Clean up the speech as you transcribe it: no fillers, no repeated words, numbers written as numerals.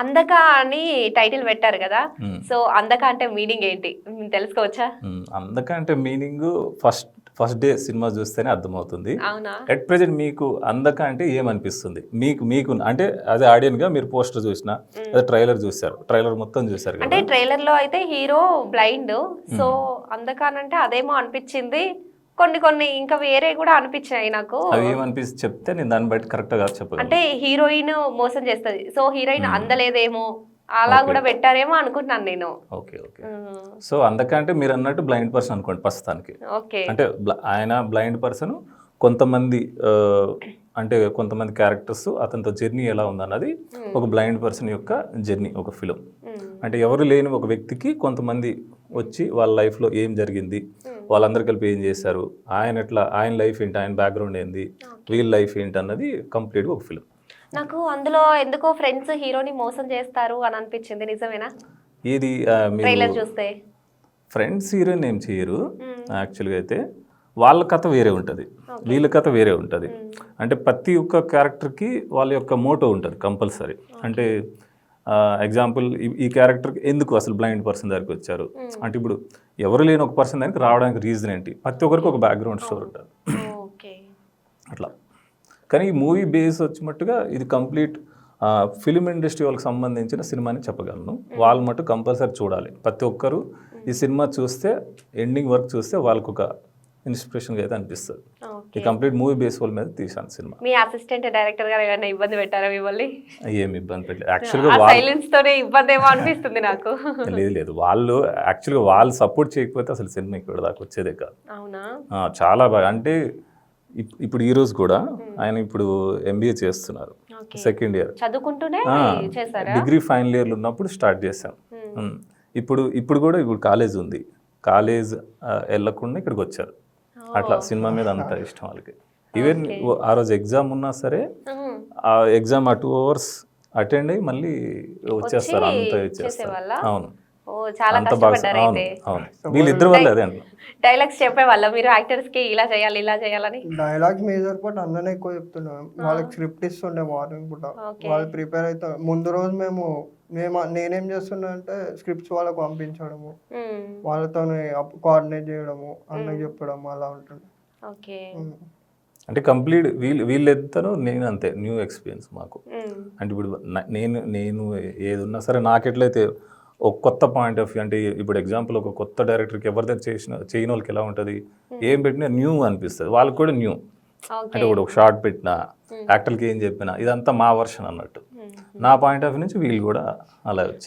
అందక అని టైటిల్ పెట్టారు కదా. హ్మ్. సో అందక అంటే మీనింగ్ ఏంటి తెలుసుకోవచ్చా? అందక అంటే మీనింగ్ ఫస్ట్ డే సినిమా చూస్తేనే అర్థమవుతుంది. అవునా? ఎట్ ప్రెజెంట్ మీకు అందక అంటే ఏమనిపిస్తుంది? మీకు అంటే అదే ఆడియన్గా మీరు పోస్టర్ చూసినా అదే ట్రైలర్ చూశారు, ట్రైలర్ మొత్తం చూశారు అంటే కదా. ట్రైలర్ లో అయితే హీరో బ్లైండ్. సో అందక అంటే అదేమో అనిపించింది. కొన్ని ఇంకా వేరే కూడా అనిపించాయి నాకు. అవి ఏమనిపిస్తుంది చెప్తే నేను దాన్ని బట్టి కరెక్ట్గా చెప్పగలను. అంటే హీరోయిన్ మోసం చేస్తుంది, సో హీరోయిన్ అందలేదేమో అలా Okay. కూడా పెట్టారేమో అనుకుంటున్నాను నేను. ఓకే. సో అందకంటే మీరు అన్నట్టు బ్లైండ్ పర్సన్ అనుకోండి ప్రస్తుతానికి. ఓకే. అంటే ఆయన బ్లైండ్ పర్సన్, కొంతమంది అంటే కొంతమంది క్యారెక్టర్స్ అతనితో జర్నీ ఎలా ఉందన్నది ఒక బ్లైండ్ పర్సన్ యొక్క జర్నీ, ఒక ఫిలిం. అంటే ఎవరు లేని ఒక వ్యక్తికి కొంతమంది వచ్చి వాళ్ళ లైఫ్లో ఏం జరిగింది, వాళ్ళందరూ కలిపి ఏం చేశారు, ఆయన లైఫ్ ఏంటి, ఆయన బ్యాక్గ్రౌండ్ ఏంది, వీళ్ళ లైఫ్ ఏంటి అన్నది కంప్లీట్గా ఒక ఫిలిం. నాకు అందులో ఎందుకో ఫ్రెండ్స్ హీరోని మోసం చేస్తారు అని అనిపించింది, నిజమేనా? ఇది ట్రైలర్ చూస్తే ఫ్రెండ్స్ హీరోయిన్ ఏం చేయరు యాక్చువల్గా. అయితే వాళ్ళ కథ వేరే ఉంటుంది, వీళ్ళ కథ వేరే ఉంటుంది. అంటే ప్రతి ఒక్క క్యారెక్టర్కి వాళ్ళ యొక్క మోటో ఉంటుంది కంపల్సరీ. అంటే ఎగ్జాంపుల్ ఈ క్యారెక్టర్కి ఎందుకు అసలు బ్లైండ్ పర్సన్ దగ్గరికి వచ్చారు అంటే, ఇప్పుడు ఎవరు లేని ఒక పర్సన్ దానికి రావడానికి రీజన్ ఏంటి, ప్రతి ఒక్కరికి ఒక బ్యాక్గ్రౌండ్ స్టోరీ ఉంటుంది అట్లా. కానీ ఈ మూవీ బేస్ వచ్చినట్టుగా ఇది కంప్లీట్ ఫిలిం ఇండస్ట్రీ వాళ్ళకి సంబంధించిన సినిమా అని చెప్పగలను. వాళ్ళు మటు కంపల్సరీ చూడాలి. ప్రతి ఒక్కరు ఈ సినిమా చూస్తే, ఎండింగ్ వరకు చూస్తే వాళ్ళకు ఒక ఇన్స్పిరేషన్గా అయితే అనిపిస్తుంది. ఈ కంప్లీట్ మూవీ బేస్ వాళ్ళ మీద తీసాను సినిమా. మీ అసిస్టెంట్ డైరెక్టర్ గారు ఏమైనా ఇబ్బంది పెట్టారా మిమ్మల్ని? ఏమి ఇబ్బంది పెట్టలేదు యాక్చువల్గా. సైలెన్స్ తోనే ఇబ్బంది ఏమో అనిపిస్తుంది నాకు. లేదు వాళ్ళు యాక్చువల్గా వాళ్ళు సపోర్ట్ చేయకపోతే అసలు సినిమా ఇక్కడ దాకా వచ్చేదే కాదు. అవునా? చాలా బాగా. అంటే ఇప్పుడు ఈ రోజు కూడా ఆయన ఇప్పుడు MBA చేస్తున్నారు, సెకండ్ ఇయర్ చదువుకుంటూనే చేశారా? డిగ్రీ ఫైనల్ ఇయర్లో ఉన్నప్పుడు స్టార్ట్ చేశాం. ఇప్పుడు కూడా కాలేజ్ ఉంది, కాలేజ్ వెళ్ళకుండా ఇక్కడికి వచ్చారు. అట్లా సినిమా మీద అంత ఇష్టం వాళ్ళకి. ఈవెన్ ఆ రోజు ఎగ్జామ్ ఉన్నా సరే ఆ ఎగ్జామ్ 2 hours అటెండ్ అయ్యి మళ్ళీ వచ్చేస్తారు, అంత వచ్చేస్తారు. అవును, చాలా అంత బాగా. అవును, వీళ్ళిద్దరు వల్ల అదే అంట. డైలాగ్స్ చెప్పేవాళ్ళ మీరు యాక్టర్స్ కి, ఇలా చేయాలి ఇలా చేయాలని? డైలాగ్స్ మేజర్ పార్ట్ అన్ననే ఎక్కువ చెప్తున్నాం. వాళ్ళకి స్క్రిప్ట్ ఇస్తుండే మార్నింగ్ పూట, వాళ్ళు ప్రిపేర్ అవుతారు. ముందు రోజు నేనేం చేస్తున్నా అంటే స్క్రిప్ట్స్ వాళ్ళకి పంపించడము, వాళ్ళతో కోఆర్డినేట్ చేయడము, అన్నకి చెప్పడం అలా ఉంటుంది. అంటే కంప్లీట్ వీళ్ళిద్దరూ నేను అంతే న్యూ ఎక్స్పీరియన్స్ మాకు. అంటే ఇప్పుడు నేను ఏది ఉన్నా సరే నాకెట్లయితే ఒక కొత్త పాయింట్ ఆఫ్ వ్యూ, అంటే ఇప్పుడు ఎగ్జాంపుల్ ఒక కొత్త డైరెక్టర్కి ఎవరిదైనా చేయని వాళ్ళకి ఎలా ఉంటుంది, ఏం పెట్టినా న్యూ అనిపిస్తుంది, వాళ్ళకి కూడా న్యూ. అంటే ఇప్పుడు ఒక షార్ట్ పెట్టినా, యాక్టర్కి ఏం చెప్పినా ఇదంతా మా వర్షన్ అన్నట్టు. నా పాయింట్ ఆఫ్ వ్యూ నుంచి వీళ్ళు కూడా అలా వచ్చారు.